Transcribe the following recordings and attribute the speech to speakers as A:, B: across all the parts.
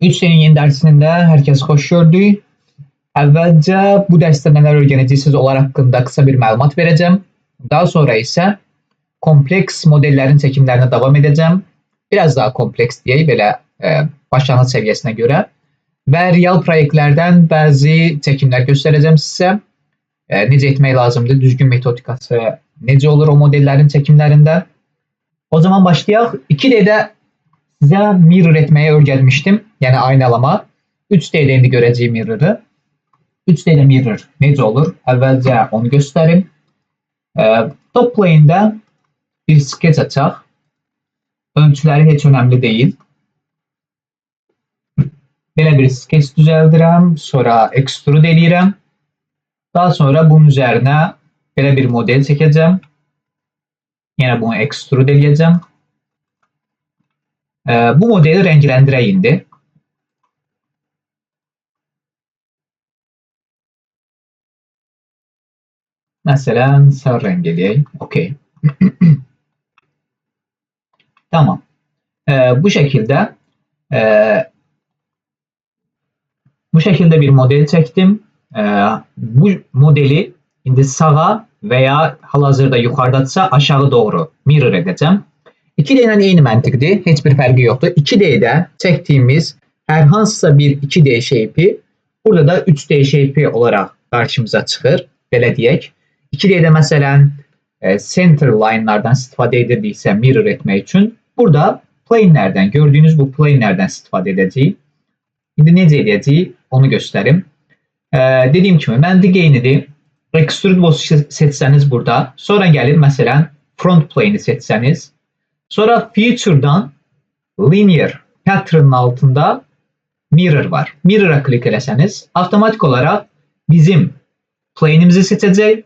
A: 3D'nin yeni dersinde herkes hoş gördük. Əvvəlcə bu dərsdə nələr öyrənəcəksiniz onlar haqqında qısa bir məlumat verəcəm. Daha sonra isə kompleks modellərin çəkimlərinə davam edəcəm. Biraz daha kompleks deyək, belə başlanğıc səviyyəsinə görə. Və real proyektlərdən bəzi çəkimlər göstərəcəm sizə. Necə etmək lazımdır, düzgün metodikası necə olur o modellərin çəkimlərində. O zaman başlayaq. 2D'də sizə mirror etməyi öyrətmişdim, yəni aynalama. 3D'də indi görəcəyik mirror'ı. 3D'də mirror necə olur? Əvvəlcə onu göstərim. Top plane'də bir sketch açaq. Ölçüləri heç önəmli deyil. Belə bir sketch düzəldirəm, sonra extrude eləyirəm. Daha sonra bunun üzərinə belə bir model çəkəcəm. Yenə bunu extrude eləyəcəm. Bu modeli rəngləndirək indi. Məsələn, sarı rəng eləyək. Okay. Tamam. Bu şəkildə bir model çəkdim. Bu modeli indi sağa və ya hal-hazırda yuxarıdadırsa aşağı doğru mirror edəcəm. 2D ilə eyni məntiqdir, heç bir fərqi yoxdur. 2D'də çəkdiyimiz hər hansısa bir 2D shape'i burada da 3D shape'i olaraq qarşımıza çıxır, belə deyək. 2D'də məsələn center line'lardan istifadə edirdiksə mirror etmək üçün burada plane'lərdən, gördüyünüz bu plane'lərdən istifadə edəcəyik. İndi necə edəcəyik onu göstərim. Dediyim kimi məntiq eynidir. Extrude boss seçsəniz burada, sonra gəlib məsələn front plane'i seçsəniz, sonra feature'dan linear pattern'ın altında mirror var. Mirror'a klik eləsəniz, avtomatik olaraq bizim plane'imizi seçəcək.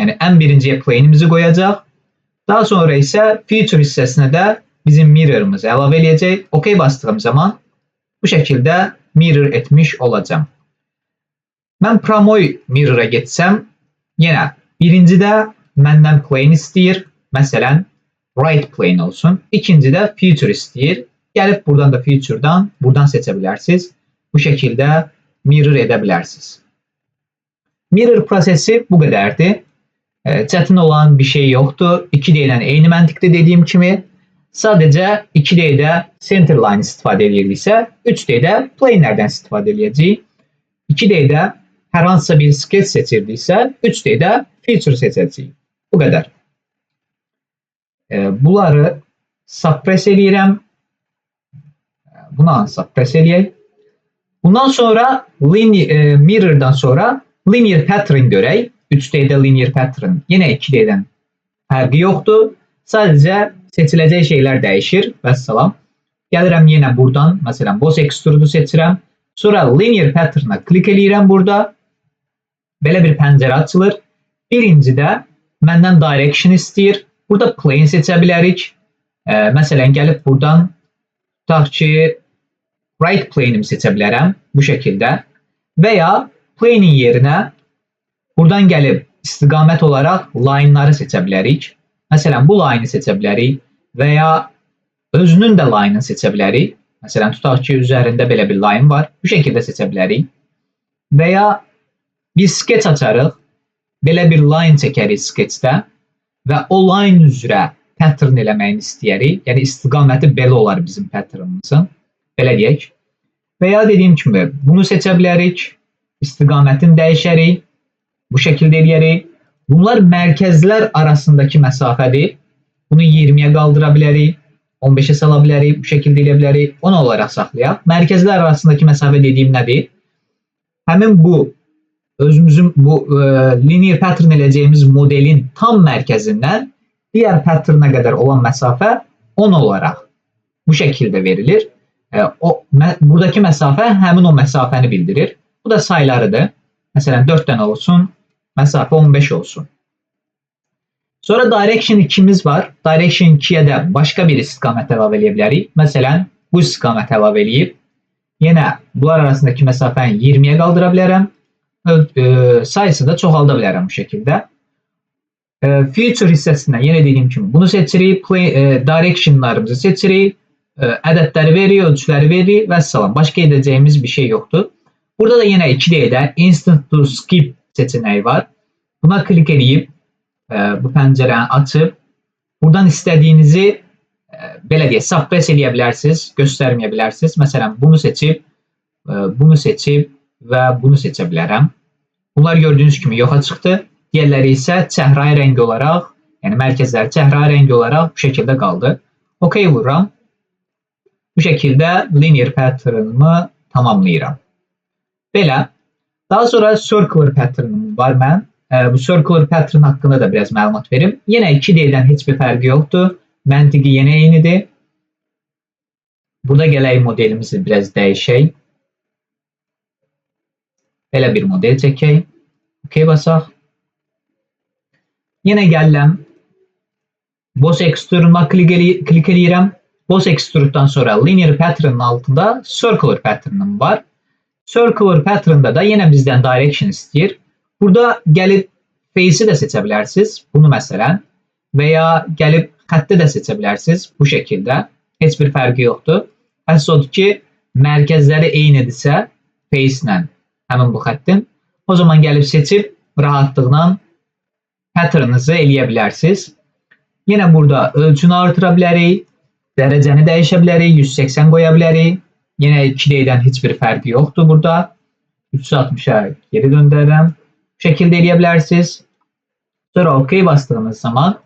A: Yəni ən birinciyə plane'imizi qoyacaq. Daha sonra isə feature hissəsinə də bizim mirror'ımızı əlavə eləyəcək. OK bastığım zaman bu şəkildə mirror etmiş olacam. Mən Pramoy mirror'a getsəm, yenə birincidə məndən plane istəyir. Məsələn, right plane olsun. İkincidə feature istəyir. Gəlib buradan da feature'dan buradan seçə bilərsiniz. Bu şəkildə mirror edə bilərsiniz. Mirror prosesi bu qədərdir. Çətin olan bir şey yoxdur. 2D ilə eyni məntiqdə dediyim kimi. Sadəcə 2D'də center line istifadə ediriksə, 3D'də plane'lərdən istifadə edəcəyik. 2D'də hər hansısa bir sketch seçirdiksə, 3D'də feature seçəcəyik. Bu qədər. Bunları suppress eləyirəm. Buna suppress eləyək. Bundan sonra mirror'dan sonra linear pattern görək. 3D'də linear pattern yenə 2D'dən fərqi yoxdur. Sadəcə seçiləcək şeylər dəyişir. Vəssalam. Gəlirəm yenə buradan, məsələn, boss extrude'u seçirəm. Sonra linear pattern'a klik eləyirəm burada. Belə bir pəncərə açılır. Birincidə məndən direction istəyir. Burada plane seçə bilərik. Məsələn, gəlib buradan tutaq ki, right plane'imi seçə bilərəm bu şəkildə. Və ya plane'in yerinə buradan gəlib istiqamət olaraq line'ları seçə bilərik. Məsələn, bu line'ı seçə bilərik və ya özünün də line'ını seçə bilərik. Məsələn, tutaq ki, üzərində belə bir line var. Bu şəkildə seçə bilərik. Və ya bir sketch açarıq. Belə bir line çəkərik sketchdə və o line üzrə pattern eləməyini istəyərik. Yəni, istiqaməti belə olar bizim patternımızın. Belə deyək. Və ya dediyim kimi, bunu seçə bilərik. İstiqamətini dəyişərik. Bu şəkildə eləyərik. Bunlar mərkəzlər arasındakı məsafədir. Bunu 20-yə qaldıra bilərik. 15'e sala bilərik. Bu şəkildə eləyə bilərik. 10 olaraq saxlayaq. Mərkəzlər arasındakı məsafə dediyim nədir? Həmin bu özümüzün bu linear pattern eləyəcəyimiz modelin tam mərkəzindən digər pattern'a qədər olan məsafə 10 olaraq bu şəkildə verilir. Buradakı məsafə həmin o məsafəni bildirir. Bu da saylarıdır. Məsələn, 4 dənə olsun, məsafə 15 olsun. Sonra direction 2'miz var. Direction 2'yə də başqa bir istiqamət əlavə eləyə bilərik. Məsələn, bu istiqamət əlavə eləyib, yenə bunlar arasındakı məsafəni 20'yə qaldıra bilərəm. Sayısı da çoxalda bilərəm bu şəkildə. Feature hissəsindən yenə dediyim kimi bunu seçirik. Direction'larımızı seçirik. ədədləri verir, ölçüləri verir və salam. Başqa edəcəyimiz bir şey yoxdur. Burada da yenə 2D-də Instant to Skip seçeneği var. Buna klik edib bu pəncərəni açıb buradan istədiyinizi belə deyək, suppress eləyə bilərsiniz, göstərməyə bilərsiniz. Məsələn, bunu seçib və bunu seçə bilərəm. Bunlar gördüyünüz kimi yoxa çıxdı. Digərləri isə çəhrayı rəngi olaraq, yəni mərkəzləri çəhrayı rəngi olaraq bu şəkildə qaldı. OK vururam. Bu şəkildə linear pattern'ımı tamamlayıram. Belə. Daha sonra circular pattern'ım var mən. Bu circular pattern haqqında da biraz məlumat verim. Yenə 2D-dən heç bir fərqi yoxdur. Məntiqi yenə eynidir. Burada gələk modelimizi biraz dəyişək. Belə bir model çəkək. OK basaq. Yenə gəlirəm. Boss Extrude'a klik edirəm. Boss Extrude'dan sonra Linear Pattern'ın altında Circular Pattern'ım var. Circular Pattern'da da yenə bizdən Direction istəyir. Burada gəlib Face'i də seçə bilərsiniz. Bunu məsələn. Və ya gəlib xətti də seçə bilərsiniz. Bu şəkildə. Heç bir fərqi yoxdur. Əsas odur ki, mərkəzləri eynidirsə Face ilə həmin bu xəttin. O zaman gəlib seçib rahatlıqla pattern'ınızı eləyə bilərsiniz. Yenə burada ölçünü artıra bilərik. Dərəcəni dəyişə bilərik. 180 qoya bilərik. Yenə 2D-dən heç bir fərqi yoxdur burada. 360'a geri döndürürəm. Bu şəkildə eləyə bilərsiniz. Sonra OK bastığınız zaman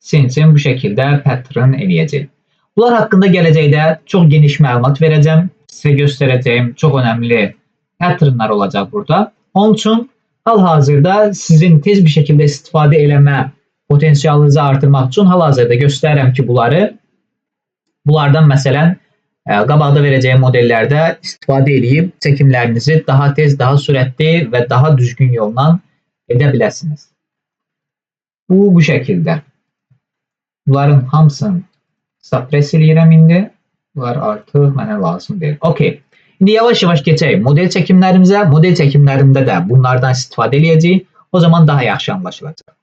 A: sizin üçün bu şəkildə pattern eləyəcək. Bunlar haqqında gələcəkdə çox geniş məlumat verəcəm. Sizə göstərəcəyim çox önəmli patternlar olacaq burada. Onun üçün hal-hazırda sizin tez bir şəkildə istifadə eləmə potensialınızı artırmaq üçün hal-hazırda göstərirəm ki, bunlardan məsələn qabaqda verəcəyim modellərdə istifadə edib çəkimlərinizi daha tez, daha sürətli və daha düzgün yolla edə biləsiniz. Bu şəkildə. Bunların hamısını suppress eləyirəm indi. Bunlar artıq mənə lazım deyil. OK. İndi yavaş-yavaş keçək model çəkimlərimizə. Model çəkimlərində də bunlardan istifadə edəcəyik. O zaman daha yaxşı anlaşılacaq.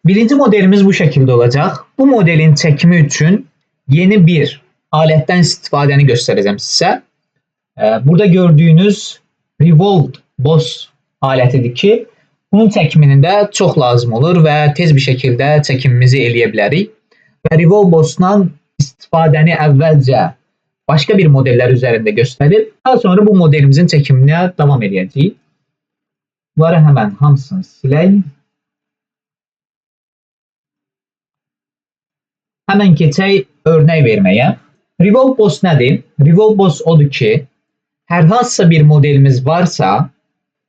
A: Birinci modelimiz bu şəkildə olacaq. Bu modelin çəkimi üçün yeni bir alətdən istifadəni göstərəcəm sizə. Burada gördüyünüz Revolved Boss alətidir ki, bunun çəkimində çox lazım olur və tez bir şəkildə çəkimimizi eləyə bilərik. Və Revolved Boss-dan istifadəni əvvəlcə başqa bir modellər üzərində göstərib, daha sonra bu modelimizin çəkiminə davam edəcəyik. Bunları həmən hamısını silək. Həmən keçək örnək verməyə. Revolve Boss nədir? Revolve Boss odur ki, hər hansısa bir modelimiz varsa,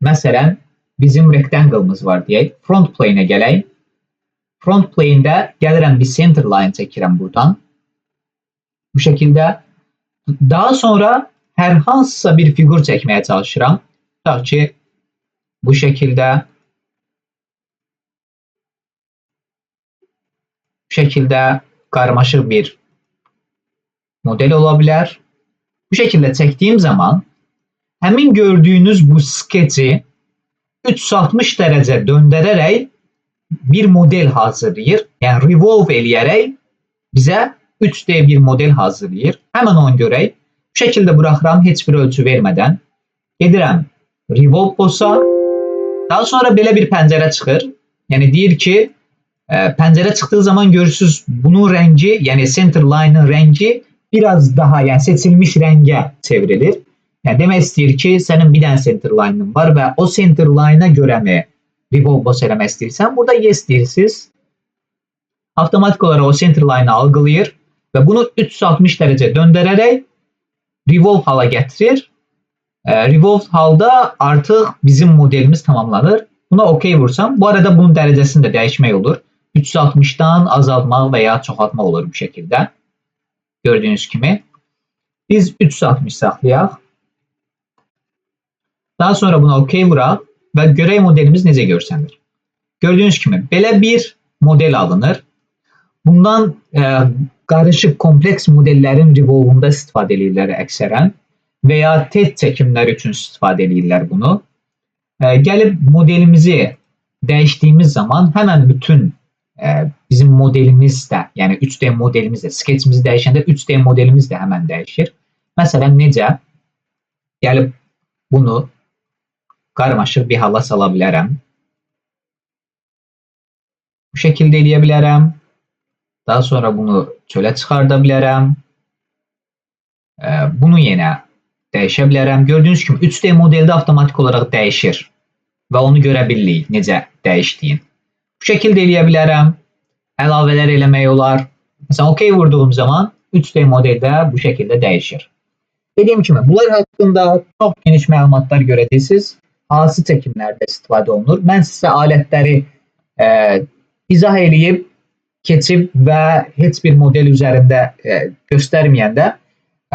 A: məsələn, bizim rectangle'ımız var deyək. Front plane'ə gələk. Front plane'də gəlirəm bir center line çəkirəm buradan. Bu şəkildə. Daha sonra hər hansısa bir figur çəkməyə çalışıram. Tutaq ki, bu şəkildə. Bu şəkildə qarmaşıq bir model ola bilər. Bu şəkildə çəkdiyim zaman həmin gördüyünüz bu skeci 360 dərəcə döndərərək bir model hazırlayır. Yəni revolve eləyərək bizə 3D bir model hazırlayır. Həmən onu görək. Bu şəkildə buraxıram heç bir ölçü vermədən. Gedirəm Revolve Boss-a. Daha sonra belə bir pəncərə çıxır. Yəni deyir ki, pəncərə çıxdığı zaman görürsünüz bunun rəngi, yəni center line-ın rəngi biraz daha, yəni seçilmiş rəngə çevrilir. Yəni demək istəyir ki, sənin bir dənə center line-ın var və o center line-a görə mi Revolve Boss eləmək istəyirsən? Burada yes deyirsiniz. Avtomatik olaraq o center line-ı algılayır və bunu 360 dərəcə döndərərək Revolve hala gətirir. Revolve halda artıq bizim modelimiz tamamlanır. Buna OK vursam, bu arada bunun dərəcəsini də dəyişmək olur. 360'dan azaltmaq və ya çoxaltmaq olur bu şəkildə. Gördüyünüz kimi. Biz 360 saxlayaq. Daha sonra buna OK vuraq və görək modelimiz necə görsənir. Gördüyünüz kimi belə bir model alınır. Bundan qarışıq kompleks modellərin revolve'unda istifadə edirlər əksərən və ya tez çəkimlər üçün istifadə edirlər bunu. Gəlib modelimizi dəyişdiyimiz zaman həmən bütün bizim modelimiz də, yəni 3D modelimiz də, sketchimiz dəyişəndə 3D modelimiz də həmən dəyişir. Məsələn, necə? Gəlib bunu qarmaşıq bir hala sala bilərəm. Bu şəkildə eləyə bilərəm. Daha sonra bunu çölə çıxarda bilərəm. Bunu yenə dəyişə bilərəm. Gördüyünüz kimi 3D modeldə avtomatik olaraq dəyişir və onu görə bilirik necə dəyişdiyin. Bu şəkildə eləyə bilərəm. Əlavələr eləmək olar. Məsələn, OK vurduğum zaman 3D modeldə bu şəkildə dəyişir. Dediyim kimi, bunlar haqqında çox geniş məlumatlar görəcəksiniz. Hansı çəkimlərdə istifadə olunur? Mən sizə alətləri izah eləyib, keçib və heç bir model üzərində göstərməyəndə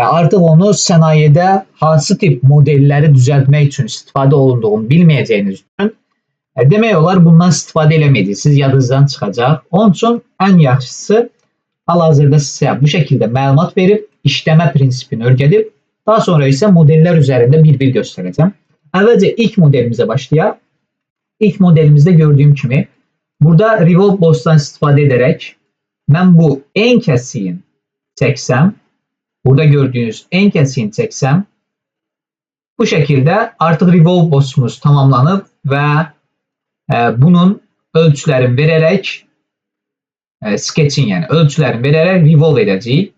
A: artıq onu sənayedə hansı tip modelləri düzəltmək üçün istifadə olunduğunu bilməyəcəyiniz üçün demək olar bundan istifadə eləməyəcəksiniz, yadınızdan çıxacaq. Onun üçün ən yaxşısı hal-hazırda sizə bu şəkildə məlumat verib, işləmə prinsipini öyrədib, daha sonra isə modellər üzərində bir-bir göstərəcəm. Əvvəlcə ilk modelimizə başlayaq. İlk modelimizdə gördüyüm kimi burada Revolve Boss'dan istifadə edərək mən bu en kəsiyin çəksəm, burada gördüyünüz en kəsiyin çəksəm, bu şəkildə artıq Revolve Boss'umuz tamamlanıb və bunun ölçülərini verərək sketch'in, yəni ölçülərini verərək revolve edəcəyik.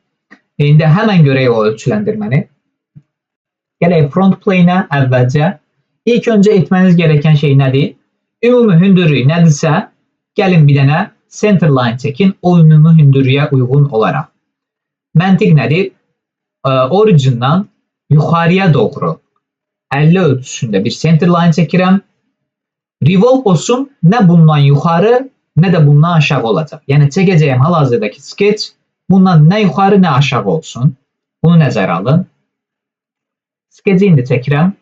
A: İndi həmən görək o ölçüləndirməni. Gələk front plane'ə əvvəlcə. İlk öncə etməniz gerəkən şey nədir? Ümumi hündürlüyü nədirsə, gəlin bir dənə center line çəkin o ümumi hündürlüyə uyğun olaraq. Məntiq nədir? Origindan yuxarıya doğru 50 ölçüsündə bir center line çəkirəm. Revolve Boss'um nə bundan yuxarı, nə də bundan aşağı olacaq. Yəni çəkəcəyim hal-hazırdakı sketch bundan nə yuxarı, nə aşağı olsun. Bunu nəzərə alın. Sketch'i indi çəkirəm.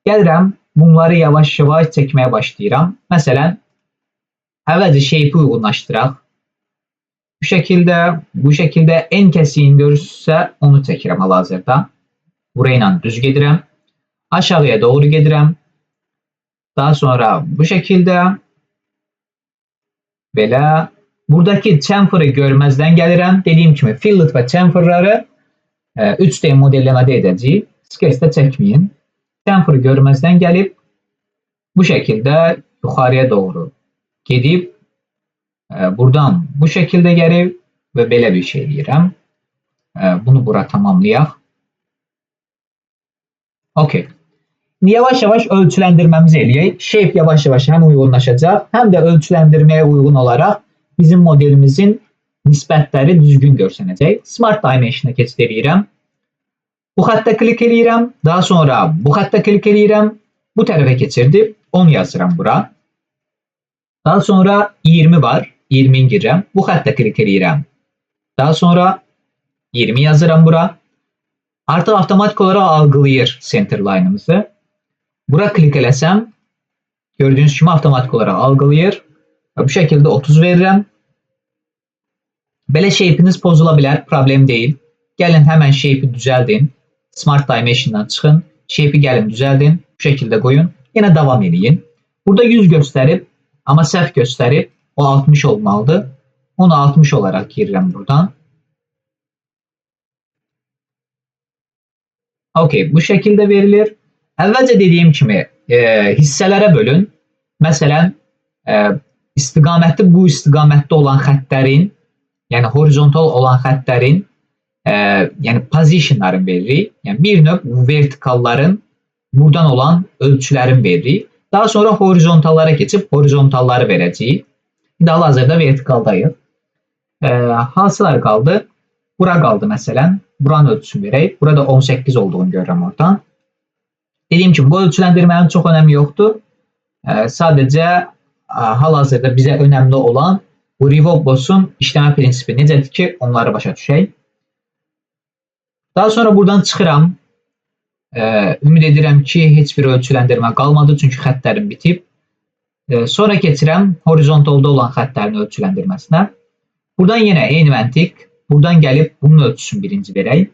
A: Gəlirəm, bunları yavaş-yavaş çəkməyə başlayıram. Məsələn, əvvəlcə shape'i uyğunlaşdıraq. Bu şəkildə en kəsiyin görürsünüzsə onu çəkirəm hal-hazırda. Burayla düz gedirəm. Aşağıya doğru gedirəm. Daha sonra bu şəkildə belə buradakı chamfer'ı görməzdən gəlirəm. Dediyim kimi fillet və chamfer'ları 3D modelləmədə edəcəyik. Sketch'də çəkməyin. Chamfer'ı görməzdən gəlib bu şəkildə yuxarıya doğru gedib buradan bu şəkildə gəlib və belə bir şey eləyirəm. Bunu bura tamamlayaq. OK. Yavaş-yavaş ölçüləndirməmizi eləyək. Shape yavaş-yavaş həm uyğunlaşacaq, həm də ölçüləndirməyə uyğun olaraq bizim modelimizin nisbətləri düzgün görsənəcək. Smart Dimension'a keçid edirəm. Bu xəttə klik edirəm. Daha sonra bu xəttə klik edirəm. Bu tərəfə keçirdib 10 yazıram bura. Daha sonra 20 var. 20'ni girirəm. Bu xəttə klik edirəm. Daha sonra 20 yazıram bura. Artıq avtomatik olaraq algılayır center line'ımızı. Bura klik eləsəm, gördüyünüz kimi avtomatik olaraq algılayır. Bu şəkildə 30 verirəm. Belə shape'iniz pozula bilər, problem deyil. Gəlin həmən shape'i düzəldin. Smart Dimension'dan çıxın. Shape'i gəlin düzəldin. Bu şəkildə qoyun. Yenə davam edin. Burada 100 göstərib, amma səhv göstərib. O 60 olmalıdır. Onu 60 olaraq girirəm buradan. OK, bu şəkildə verilir. Əvvəlcə dediyim kimi hissələrə bölün. Məsələn, bu istiqamətdə olan xəttlərin, yəni horizontal olan xəttlərin, yəni positionların veririk. Yəni bir növ vertikalların buradan olan ölçülərin veririk. Daha sonra horizontallara keçib horizontalları verəcəyik. İndi hal-hazırda vertikaldayıq. Hansılar qaldı? Bura qaldı məsələn. Buranın ölçüsünü verək. Burada 18 olduğunu görürəm oradan. Dediyim kimi bu ölçüləndirmənin çox önəmi yoxdur. Sadəcə hal-hazırda bizə önəmli olan bu Revolve Boss'un işləmə prinsipi necədir ki, onları başa düşək. Daha sonra buradan çıxıram. Ümid edirəm ki, heç bir ölçüləndirmə qalmadı, çünki xəttlərim bitib. Sonra keçirəm horizontalda olan xəttlərin ölçüləndirməsinə. Buradan yenə eyni məntiq. Buradan gəlib bunun ölçüsünü birinci verək.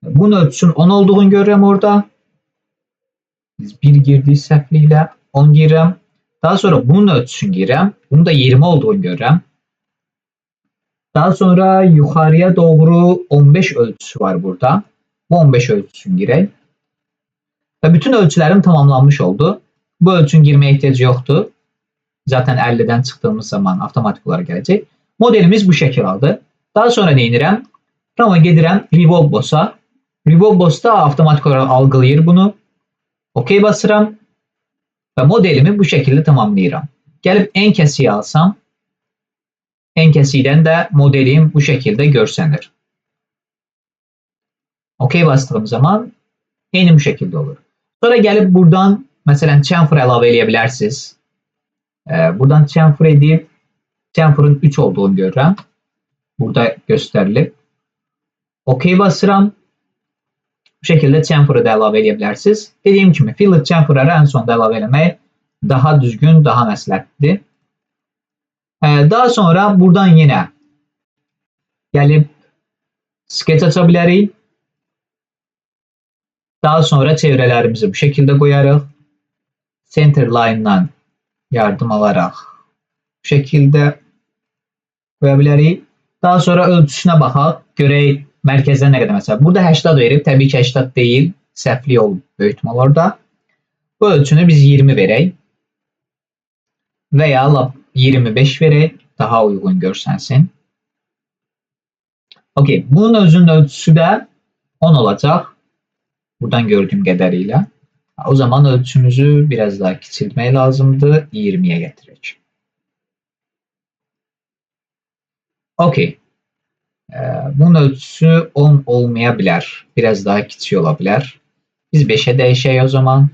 A: Bunun ölçüsünün 10 olduğunu görürəm orada. Biz 1 girdik səhvliklə 10 girirəm. Daha sonra bunun ölçüsünü girirəm. Bunun da 20 olduğunu görürəm. Daha sonra yukarıya doğru 15 ölçüsü var burada. Bu 15 ölçüsünü girək. Ve bütün ölçülerim tamamlanmış oldu. Bu ölçünün girmeye ihtiyacı yoktu. Zaten 50'den çıktığımız zaman avtomatik olarak gelecek. Modelimiz bu şekil aldı. Daha sonra ne edirəm? Rama gedirəm Revolve Boss'a. Revolve Boss'da avtomatik olarak algılayır bunu. OK basıram. Ve modelimi bu şekilde tamamlayıram. Gelip en kesiyi alsam, en kesiden de modelim bu şekilde görsənir. OK bastığım zaman eyni bu şekilde olur. Sonra gelip buradan mesela chamfer əlavə eləyə bilərsiniz. Buradan chamfer edip chamfer'ın 3 olduğunu görürəm. Burada gösterilip. OK basıram. Bu şekilde chamfer'ı da əlavə eləyə bilərsiniz. Dediyim kimi fillet chamfer'ları en sonda əlavə eləmək daha düzgün, daha məsləhətlidir. Daha sonra buradan yine gelip sketch aça bilərik. Daha sonra çevrelerimizi bu şekilde koyarıq. Center line'dan yardım alarak bu şekilde koyabiliriz. Daha sonra ölçüsüne baxaq. Görək mərkəzdən nə qədər məsələ. Burada 80 verib. Təbii ki 80 değil. Səhvlik olub böyük ihtimal orada. Bu ölçünü biz 20 verək. Veya 25 verək. Daha uygun görsənsin. Okey. Bunun özünün ölçüsü de 10 olacaq. Buradan gördüğüm qədərilə. O zaman ölçümüzü biraz daha kiçiltmək lazımdır. 20'ye getirək. Okey. Bunun ölçüsü 10 olmayabilir. Biraz daha kiçik olabilir. Biz 5'e değişelim o zaman.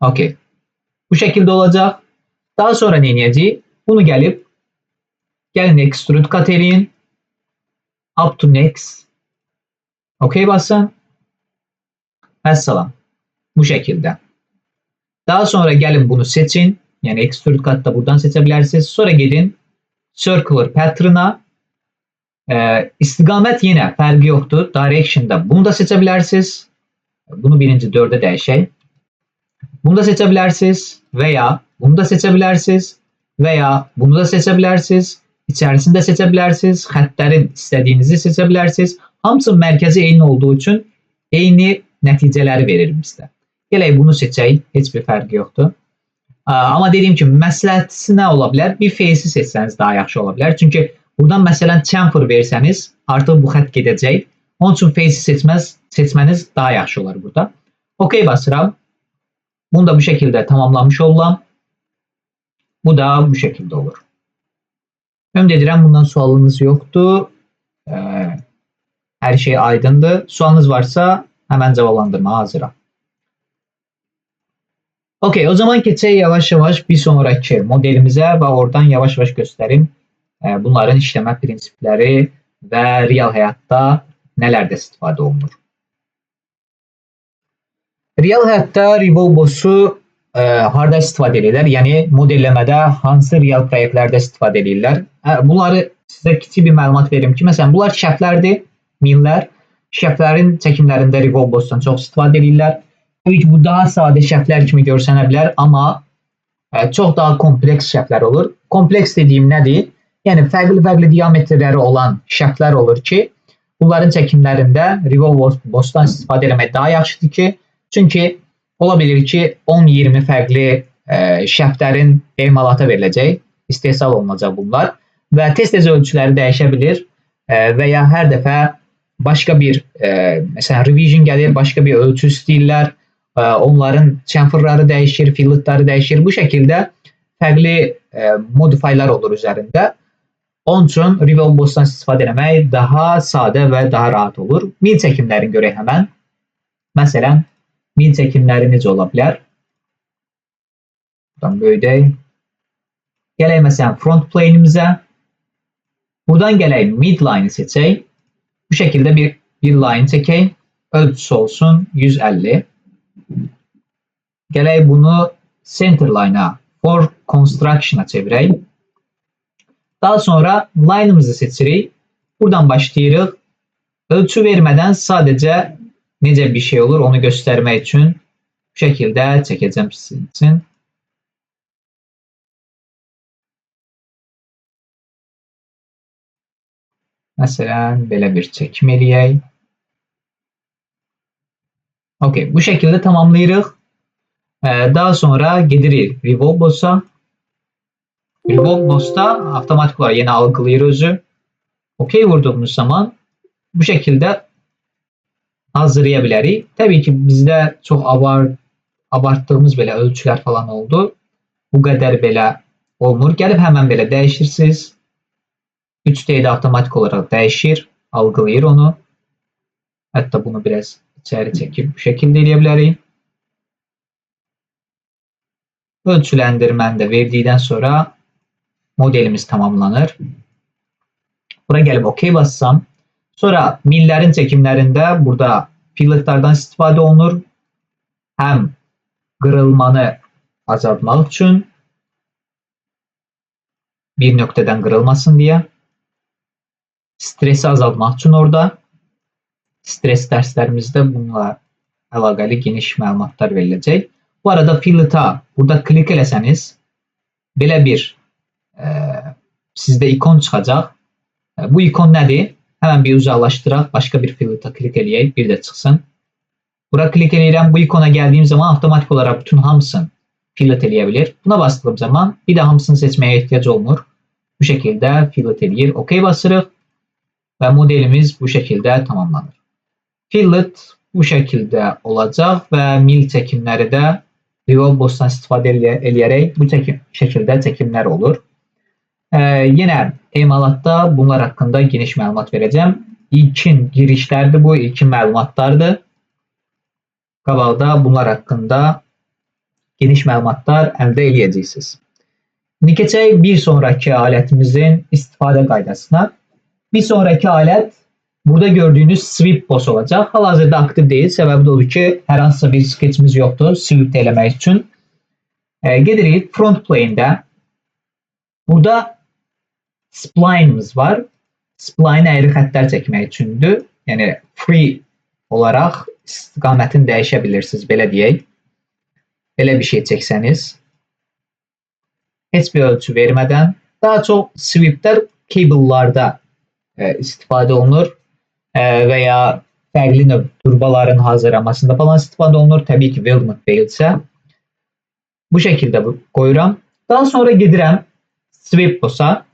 A: Okey. Bu şekilde olacak. Daha sonra ne edeceğiz? Bunu gelin extrude cut eləyin. Up to next. Okey basın. Vesselam. Bu şekilde. Daha sonra gelin bunu seçin. Yani extrude cut'ta buradan seçebilirsiniz. Sonra gidin circular pattern'a. İstiqamət yine fərqi yoxdur. Direction'da bunu da seçebilirsiniz. Bunu birinci 4'e değişək. Bunu da seçebilirsiniz veya bunu da seçebilirsiniz veya bunu da seçebilirsiniz. İçerisinde seçebilirsiniz. Xəttlərin istediğinizi seçebilirsiniz. Hamısının mərkəzi eyni olduğu için eyni nəticələri verir bizdə. Gələk bunu seçək. Heç bir fərqi yoxdur. Ama dediğim kimi məsləhətçisi nə ola bilər? Bir face'i seçsəniz daha yaxşı ola bilər. Çünki buradan məsələn chamfer versəniz artıq bu xətt gedəcək. Onun üçün face'i seçməniz daha yaxşı olar burada. OK basıram. Bunu da bu şekilde tamamlamış olalım. Bu da bu şekilde olur. Ümid edirəm bundan sualınız yoktur. Her şey aydındır. Sualınız varsa hemen cevaplandırmaya hazıram. Okey, o zaman keçək yavaş yavaş bir sonraki modelimize ve oradan yavaş yavaş göstereyim. Bunların işleme prinsipleri ve real hayatta nelerde istifadə olunur. Real hayatta Revolve Boss'u harda istifadə edirlər? Yəni modelləmədə hansı real proyektlərdə istifadə edirlər? Bunları sizə kiçik bir məlumat verim ki, məsələn bunlar şəflərdir, minlər. Şəflərin çəkimlərində Revolve Boss'dan çox istifadə edirlər. Təbii ki bu daha sadə şəflər kimi görsənə bilər, amma çox daha kompleks şəflər olur. Kompleks dediyim nədir? Yəni fərqli diametrləri olan şəflər olur ki, bunların çəkimlərində Revolve Boss'dan istifadə etmək daha yaxşıdır ki, çünki ola bilir ki 10-20 fərqli şəflərin emalata veriləcək, istehsal olunacaq bunlar və tez-tez ölçüləri dəyişə bilir və ya hər dəfə başqa bir məsələn revision gəlir, başqa bir ölçü istəyirlər, onların chamferları dəyişir, filletləri dəyişir. Bu şəkildə fərqli modifaylar olur üzərində. Onun üçün Revolve Boss'dan istifadə etmək daha sadə və daha rahat olur. Mil çəkimlərini görək həmən. Məsələn, mil çəkimləri necə ola bilər? Buradan böyüdək. Gələk məsələn front plane'imizə. Buradan gələk midline'ı seçək. Bu şəkildə bir line çəkək. Ölçüsü olsun 150. Gələk bunu center line'a, for construction'a çevirək. Daha sonra line'ımızı seçirik. Buradan başlayırıq. Ölçü vermədən sadəcə necə bir şey olur onu göstərmək üçün bu şəkildə çəkəcəm sizin üçün. Məsələn, belə bir çəkim eləyək. Okay, bu şəkildə tamamlayırıq. Daha sonra gedirik Revolve Boss'a. Revolve Boss'ta avtomatik olaraq yine algılayır özü. OK vurduğumuz zaman bu şəkildə hazırlaya bilərik. Təbii ki, bizdə çox abartdığımız belə ölçülər falan oldu. Bu qədər belə olmur. Gəlib həmən belə dəyişirsiniz. 3D'də avtomatik olaraq dəyişir, algılayır onu. Hətta bunu biraz içəri çəkib bu şəkildə eləyə bilərik. Ölçüləndirməni də verdikdən sonra modelimiz tamamlanır. Bura gəlib OK bassam. Sonra millərin çəkimlərində burada filletlərdən istifadə olunur. Həm qırılmanı azaltmaq üçün bir nöqtədən qırılmasın deyə. Stresi azaltmaq üçün orada. Stres dərslərimizdə bununla əlaqəli geniş məlumatlar veriləcək. Bu arada fillet'a burada klik eləsəniz belə bir sizdə ikon çıxacaq. Bu ikon nədir? Həmən bir uzaqlaşdıraq, başqa bir fillet'a klik eləyək, bir də çıxsın. Bura klik eləyirəm, bu ikona gəldiyim zaman avtomatik olaraq bütün hamısını fillet eləyə bilir. Buna bastığım zaman bir də hamısını seçməyə ehtiyac olmur. Bu şəkildə fillet eləyir, OK basırıq və modelimiz bu şəkildə tamamlanır. Fillet bu şəkildə olacaq və mil çəkimləri də Revolve Boss'tan istifadə eləyərək bu şəkildə çəkimlər olur. Yenə emalatda bunlar haqqında geniş məlumat verəcəm. İlkin girişlərdir bu, ilkin məlumatlardır. Qabaqda bunlar haqqında geniş məlumatlar əldə eləyəcəksiniz. İndi keçək bir sonraki alətimizin istifadə qaydasına. Bir sonraki alət burada gördüyünüz Sweep Boss olacaq. Hal-hazırda aktif deyil. Səbəbi də odur ki, hər hansısa bir sketchimiz yoxdur Sweep eləmək üçün. Gedirik Front Plane'də. Burada Spline'ımız var. Spline əyri xəttlər çəkmək üçündür. Yəni free olaraq istiqamətini dəyişə bilirsiniz, belə deyək. Belə bir şey çəksəniz. Heç bir ölçü vermədən. Daha çox Sweep'lər cable'larda istifadə olunur və ya fərqli növ turbaların hazırlamasında falan istifadə olunur. Təbii ki, weldment deyilsə. Bu şəkildə qoyuram. Daha sonra gedirəm Sweep Boss'a.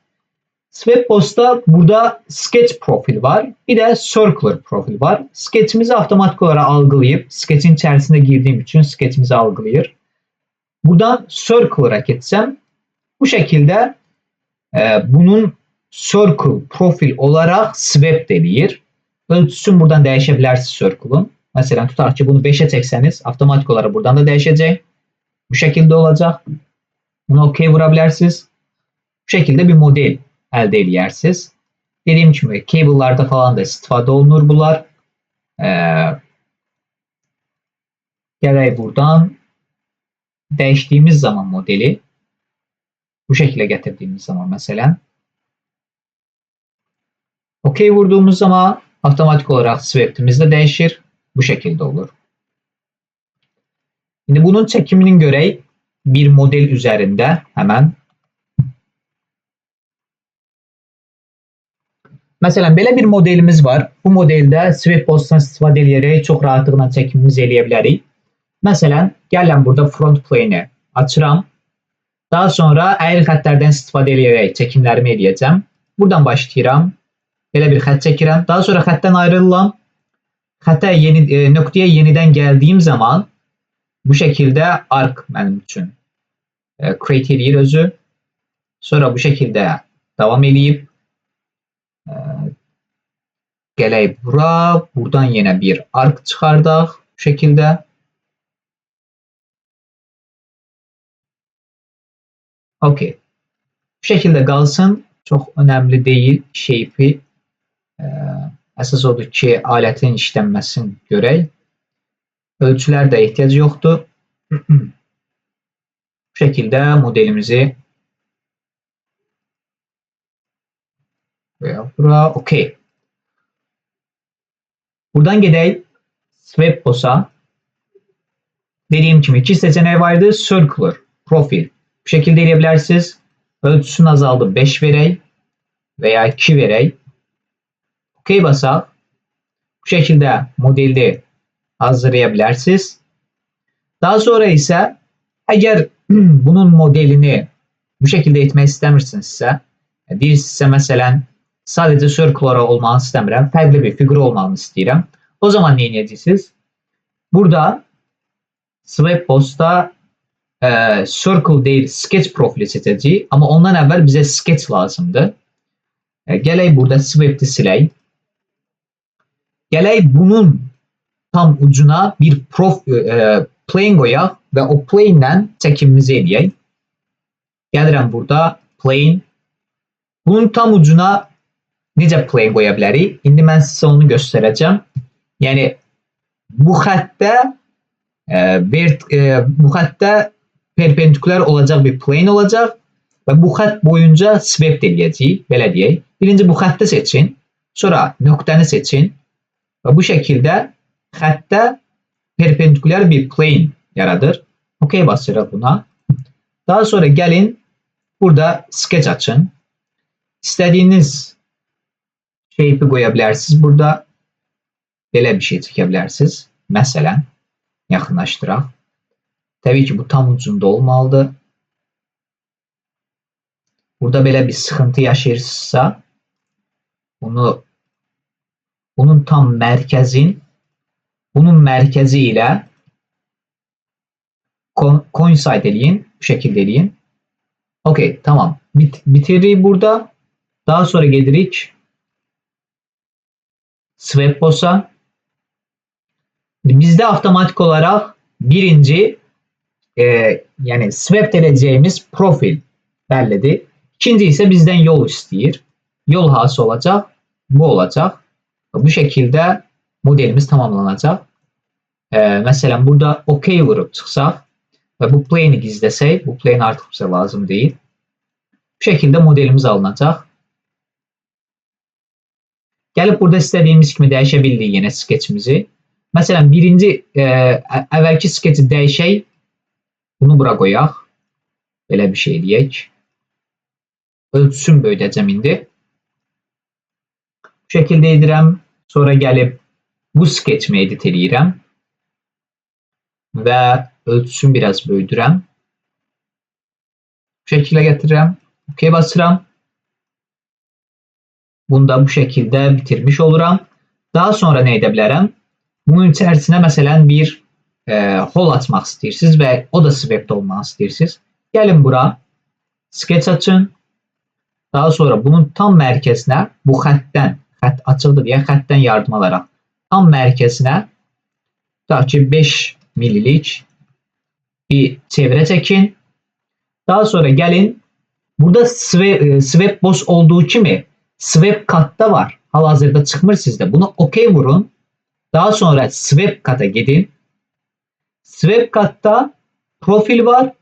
A: Sweep Boss'da burada Sketch profil var. Bir də Circular profil var. Sketchimizi avtomatik olaraq algılayıb, sketchin içərisində girdiyim üçün sketchimizi algılayır. Buradan Circular'a geçsəm, bu şəkildə bunun Circle profil olaraq Swept eləyir. Ölçüsünü buradan dəyişə bilərsiniz Circle'un. Məsələn, tutaraq ki, bunu 5'e çəksəniz, avtomatik olaraq buradan da dəyişəcək. Bu şəkildə olacaq. Bunu OK vura bilərsiniz. Bu şəkildə bir model əldə eləyərsiniz. Dediyim kimi, cable'larda falan da istifadə olunur bunlar. Gələk buradan dəyişdiyimiz zaman modeli, bu şəkildə gətirdiyimiz zaman məsələn, OK vurduğumuz zaman avtomatik olaraq Sweep'imiz də dəyişir. Bu şəkildə olur. İndi bunun çəkimini görək bir model üzərində həmən. Məsələn, belə bir modelimiz var. Bu modeldə Sweep Boss'tan istifadə edərək çox rahatlıqla çəkimimizi eləyə bilərik. Məsələn, gələm burada Front Plane'i açıram. Daha sonra əyri xəttlərdən istifadə edərək çəkimlərimi eləyəcəm. Buradan başlayıram. Belə bir xətt çəkirəm. Daha sonra xəttdən ayrılıram. Nöqtəyə yenidən gəldiyim zaman bu şəkildə arc mənim üçün create edir özü. Sonra bu şəkildə davam eləyib. Gələk bura. Buradan yenə bir arc çıxardaq. Bu şəkildə. OK. Bu şəkildə qalsın. Çox önəmli deyil shape'i. Əsas odur ki, alətin işlənməsini görək. Ölçülər də ehtiyac yoxdur. Bu şəkildə modelimizi bura OK. Buradan gedək Sweep Boss'a. Dediyim kimi iki seçeneği vardı. Circular, profil. Bu şəkildə eləyə bilərsiniz. Ölçüsünü azaldıb 5 verək və ya 2 verək. OK basaq. Bu şekilde modeli hazırlayabilirsiniz. Daha sonra ise eğer bunun modelini bu şekilde etmek istəmirsinizsə, deyirsinizsə məsələn sadece circular olmanı istəmirəm, fərqli bir figür olmanı istəyirəm. O zaman ne edəcəksiniz? Burada Swapboss'da circle değil sketch profili seçəcəyik, amma ondan əvvəl bizə sketch lazımdır. Gələk burada Swap'ı silək. Gələk bunun tam ucuna bir plane qoyaq və o plane ilə çəkimimizi eləyək. Gəlirəm burada plane. Bunun tam ucuna necə plane qoya bilərik? İndi mən sizə onu göstərəcəm. Yəni bu xəttdə perpendikülər olacaq bir plane olacaq və bu xətt boyunca swap eləyəcəyik. Belə deyək. Birinci bu xətti seçin, sonra nöqtəni seçin və bu şəkildə xəttdə perpendikülər bir plane yaradır. OK basırıq buna. Daha sonra gəlin burada sketch açın. İstədiyiniz shape'i qoya bilərsiniz. Burada belə bir şey çəkə bilərsiniz. Məsələn, yaxınlaşdıraq. Təbii ki, bu tam ucunda olmalıdır. Burada belə bir sıxıntı yaşayırsınızsa, bunun tam bunun mərkəzi ilə coincide eləyin. Bu şəkildə eləyin. OK, tamam. Bitiririk burada. Daha sonra gelirik Swapboss'a. Bizde otomatik olarak birinci yani swap edeceğimiz profil bellidir. İkinci ise bizden yol istəyir. Yol hansı olacak? Bu olacak. Bu şekilde modelimiz tamamlanacak. Mesela burada OK vurup çıksaq ve bu plane'i gizlesək, bu plane artık bize lazım değil. Bu şekilde modelimiz alınacak. Gəlib burada istədiyimiz kimi dəyişə bildik yine sketchimizi. Mesela birinci əvvəlki sketchi dəyişək. Bunu bura qoyaq. Belə bir şey eləyək. Ölçüsünü böyüdəcəm indi. Bu şəkildə edirəm. Sonra gəlib bu sketchimi edit eləyirəm. Və ölçüsünü biraz böyüdürəm. Bu şəkildə gətirirəm. OK basıram. Bunu da bu şekilde bitirmiş oluram. Daha sonra ne edə bilərəm? Bunun içərisinə məsələn bir hole açmaq istəyirsiniz və o da swap'da olmaq istəyirsiniz. Gəlin bura, sketch açın. Daha sonra bunun tam mərkəzinə bu xətt açıldı deyə xəttdən yardım alaraq tam mərkəzinə tutaq ki 5 millilik bir çevrə çəkin. Daha sonra gəlin burada Swapboss olduğu kimi swap katta var. Hal-hazırda çıxmır sizdə. Bunu OK vurun. Daha sonra swap kata gidin. Swap katta profil var.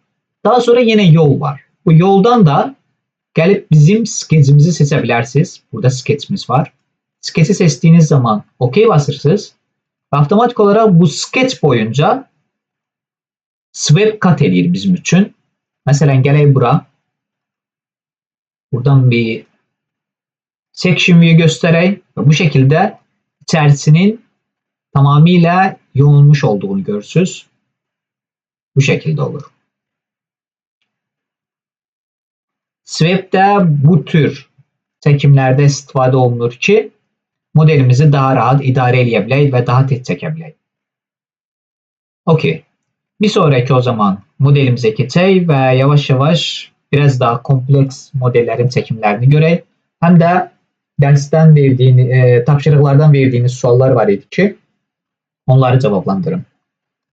A: Daha sonra yine yol var. Bu yoldan da gəlib bizim sketchimizi seçə bilərsiniz. Burada sketchimiz var. Sketchi seçtiğiniz zaman OK basırsınız. Otomatik olarak bu sketch boyunca swap kat eləyir bizim üçün. Mesela gələk bura. Buradan bir section view göstereyim. Ve bu şekilde içerisinin tamamıyla yoğunmuş olduğunu görürsünüz. Bu şekilde olur. Swap'da bu tür çekimlerde istifadə olunur ki, modelimizi daha rahat idarə edə bilək və daha tez çəkə bilək. OK. Bir sonraki o zaman modelimize geçək və yavaş-yavaş biraz daha kompleks modellerin çekimlerini görək. Hem de dersten tapşırıklardan verdiğiniz sorular var idi ki, onları cevaplandırın.